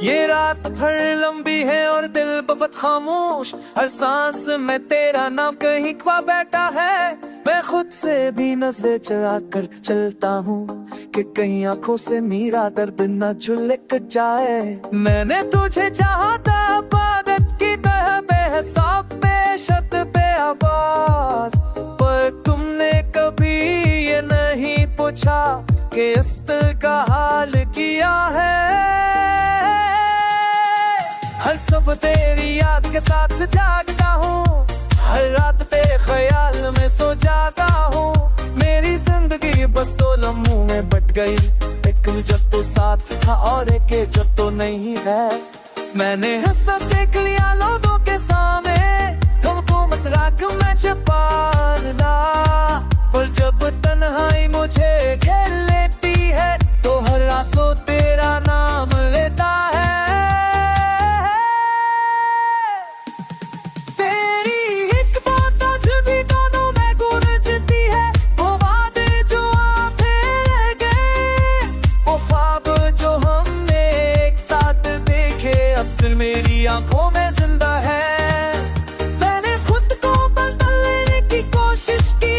ये रात भर लंबी है और दिल बहुत खामोश, हर सांस में तेरा नाम कहीं ख्वाब बैठा है। मैं खुद से भी नजर चुरा कर चलता हूँ कि कहीं आंखों से मेरा दर्द न झुलक जाए। मैंने तुझे चाहा था आदत की तरह, बेहिसाब बेशत पे आवाज, पर तुमने कभी ये नहीं पूछा कि इस दिल का हाल किया है। हर सुबह तेरी याद के साथ जागता हूँ, हर रात तेरे ख्याल में सो जाता हूँ। मेरी जिंदगी बस दो लम्हों में बट गई, एक जब तो साथ था और एक जब तो नहीं है। मैंने हंसना सीख लिया लोगों के सामने, तुमको मजाक में छुपा ला, पर जब तन्हाई मुझे घेर लेती है तो हर आंसू तेरा नाम लेता है। सिर्फ मेरी आंखों में जिंदा है। मैंने खुद को बदल लेने की कोशिश की,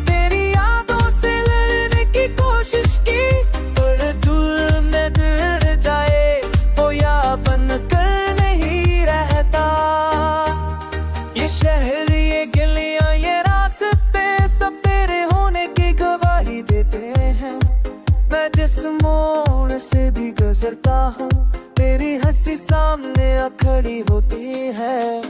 तेरी यादों से लड़ने की कोशिश की, पर दिल में गिर जाए वो याद बनकर नहीं रहता। ये शहर, ये गलियां, ये रास्ते सब तेरे होने की गवाही देते हैं। मैं जिस मोड़ से भी गुजरता हूँ तेरी हंसी सामने खड़ी होती है।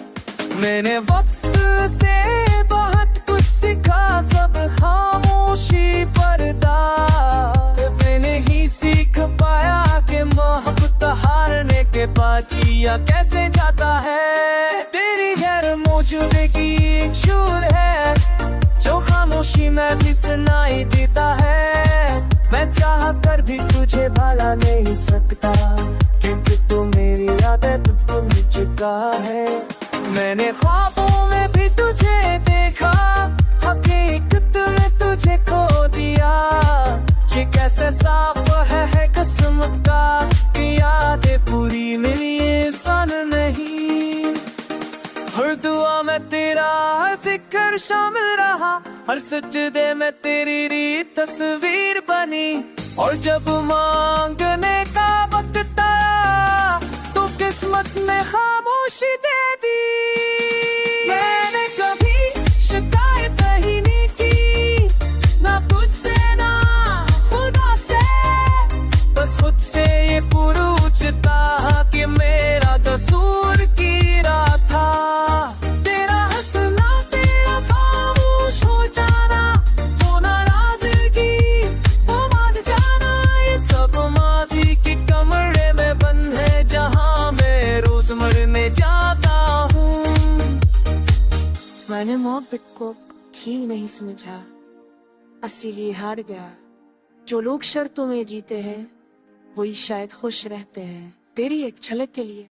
मैंने वक्त से बहुत कुछ सीखा, सब खामोशी पर्दा, मैंने ही सीख पाया कि मोहब्बत हारने के बाद जिया कैसे जाता है। तेरी गैर मौजूदगी एक शूर है जो खामोशी में भी सुनाई देता है। मैं चाह कर भी तुझे भला नहीं सकता, क्योंकि तू मेरी आदत भूल चुका है। मैंने ख्वाबों में भी तुझे देखा, हकीकत में तुझे खो दिया। ये कैसे साफ है किस्मत का कि यादें पूरी मिली इंसान नहीं। हर दुआ में तेरा हर जिक्र शामिल रहा, हर सजदे में तेरी रीत तस्वीर बनी, और जब मांगने का वक्त आया तो किस्मत ने खामोशी दे दी। मैंने कभी शिकायत ही नहीं की, ना तुझसे ना खुदा से, बस खुद से ये पूछता कि मेरा कसूर की रात था। तेरा हंसना, तेरा खामोश हो जाना, वो नाराजगी, वो मान जाना, ये सब माजी के कमरे में बंद है जहाँ मैं रोज मरने जाता हूँ। मैंने मोहब्बत को ही नहीं समझा, इसीलिए हार गया। जो लोग शर्तों में जीते हैं वही शायद खुश रहते हैं। तेरी एक झलक के लिए